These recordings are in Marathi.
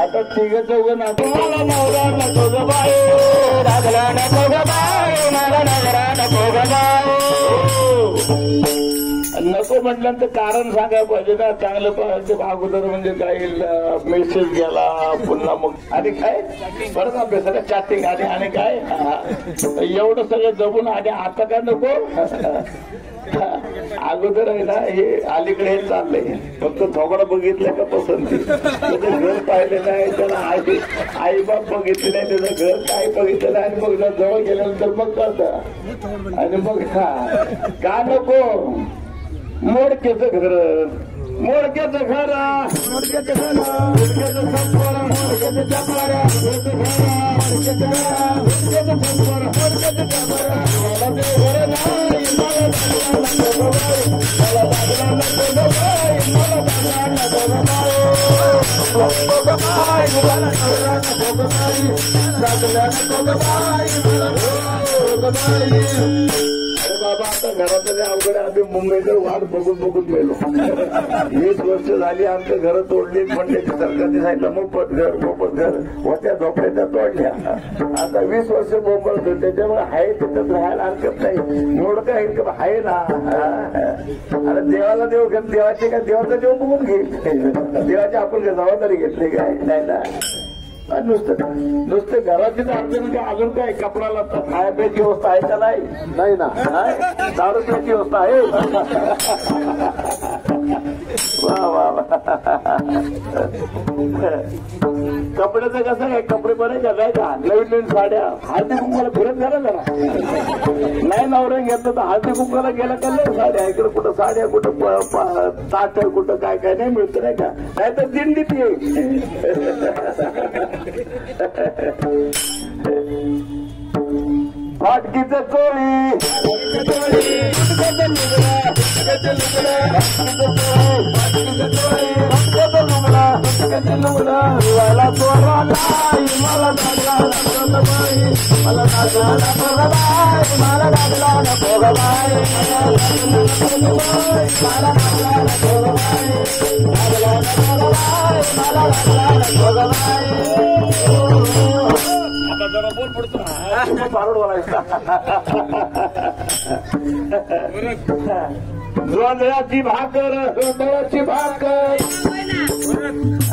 आता तिघ चौघ नको मला नवरा नको ग बाई रागला नको ग बाई मला नवरा नको ग बाई नको म्हटल्यानंतर कारण सांगायला पाहिजे ना चांगलं पाहिजे अगोदर म्हणजे काही मेसेज गेला पुन्हा मग आणि काय परत अभ्यास का चॅटिंग आणि काय एवढं सगळं जमून आणि आता काय नको अगोदर आहे ना हे अलीकडे हे चाललंय फक्त थोडं बघितलं का पसंती त्याचं घर पाहिलेलं आहे त्याला आई बाप बघितले नाही त्याचं घर काय बघितलेलं आणि मग जवळ गेल्यानंतर मग कळतं आणि मग का नको मोडक्याचं घर मोडक्याचं घर मोडक्याचं घर मोडक्याचं संपर मोडक्याचं चपाऱ्या मोडक्याचं संपर मोडक्याचं चपाऱ्या मला ते घर नाही मला दागला नको बाई मला दागला नको बाई मला नवरा नको बाई दागला नको बाई मला बाई बाबा आता घरातले अवघड आम्ही मुंबईकर वाट बघून गेलो 20 वर्ष झाली आमच्या घरं तोडली म्हणजे सरकारने सांगितलं मोफत घर होत्या झोपड्या तोडल्या आता 20 वर्ष बोंबळतो त्याच्यामुळे आहे तिथं राहायला हरकत नाही एवढं काय इन्कम आहे ना अरे देवाला देव देवाचे काय देवाचा देव बघून घेईल देवाची आपण जबाबदारी घेतली काय नाही ना नुसतं घराची अडचण काय अजून काय कपड्याला खाया प्यायची व्यवस्था आहे का नाही ना दारू प्यायची व्यवस्था आहे वा वा कपड्याचं कसं आहे कपडे बरे का नाही का नवीन साड्या हळदी कुंकाला फिरत झालं जरा नाही नवरे घेतलं तर हळदी कुंकाला गेला का लय साड्या इकडे कुठं साड्या कुठं ताट कुठं काय काय नाही मिळतं नाही का नाही तर दिंडीत ये फाटकीचं चोळी मला चोरा मला मला लागला नको बाई आता जरा बोल पडतो पारोड बोलायचा जोंधळ्याची भाकर जोंधळ्याची भाकर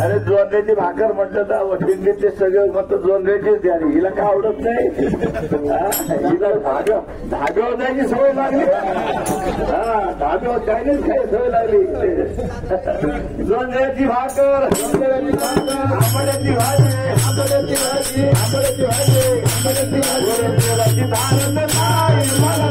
अरे जोंधळ्याची भाकर म्हटलं तर दिल्लीतले सगळं मत जोंधळ्याचीच द्यावी हिला काय आवडत नाही हिला धाग्यावर जायची सवय लागली धाग्यावर जायलाच काय सवय लागली जोंधळ्याची भाकर आंबड्याची भाजी आंबड्याची भाजी आंबड्याची भाजी आंबड्याची भाजी धारण नाही मला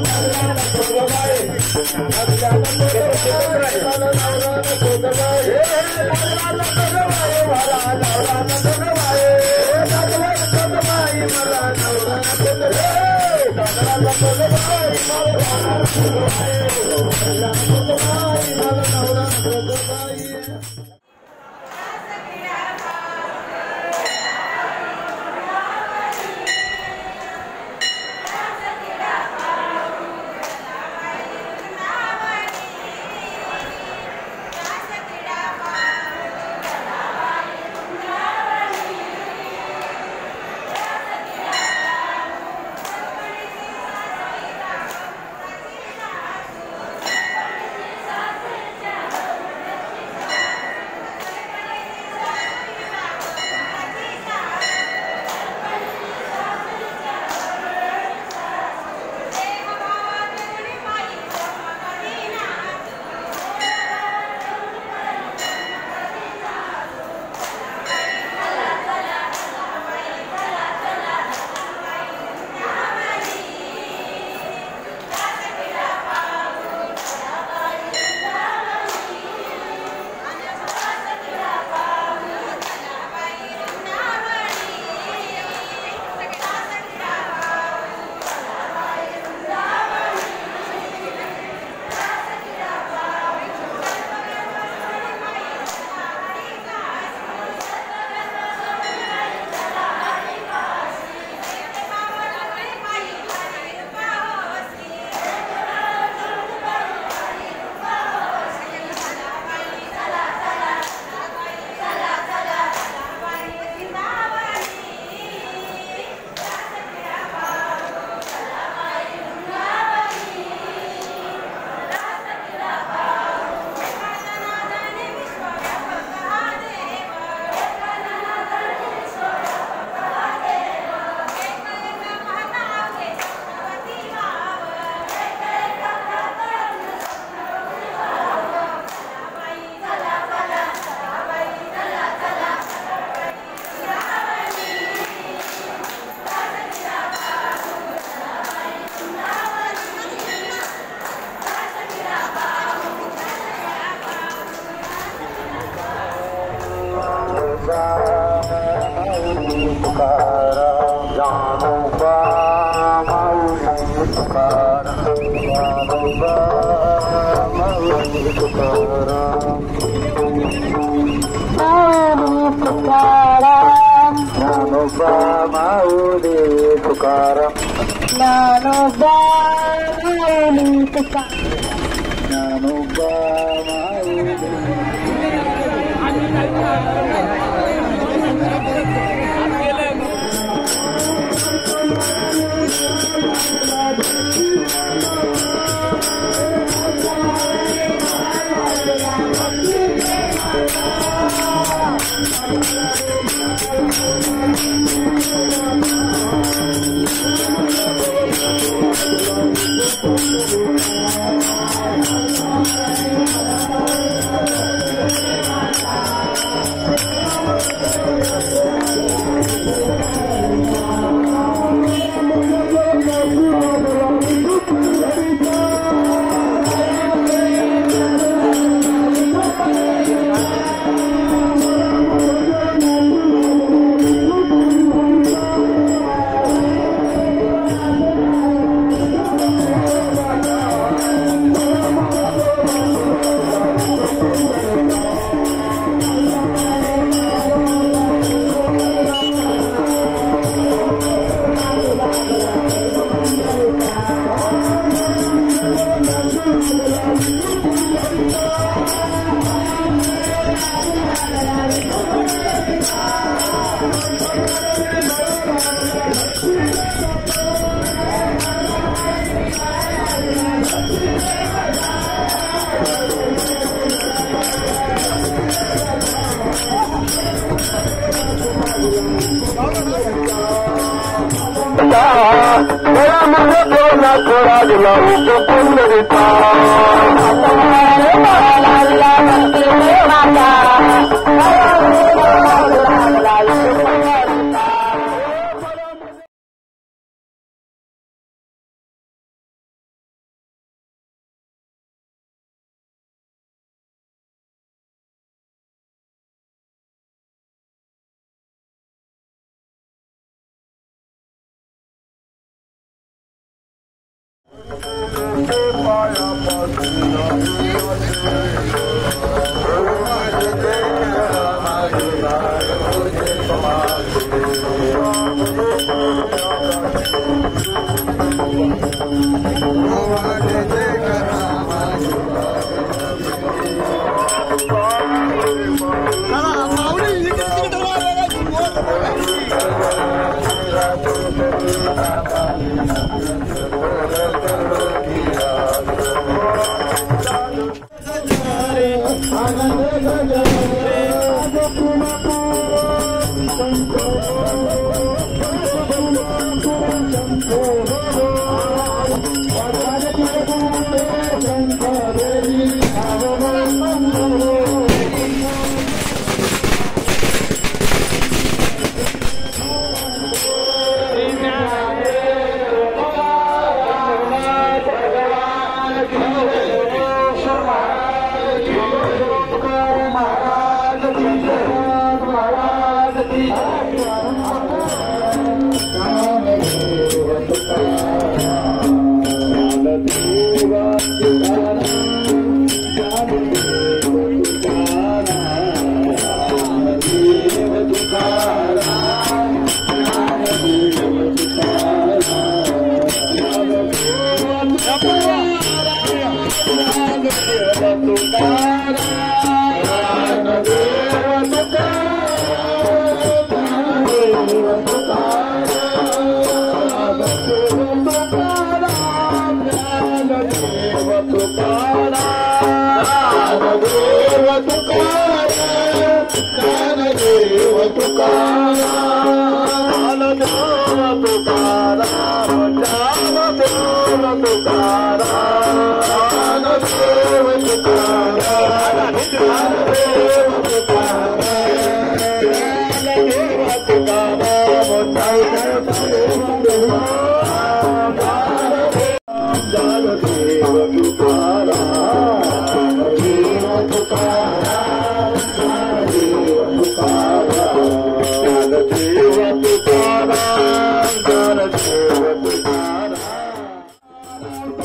तुकाराम ज्ञानोबा माऊली तुकाराम ज्ञानोबा माऊली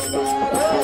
Thank you.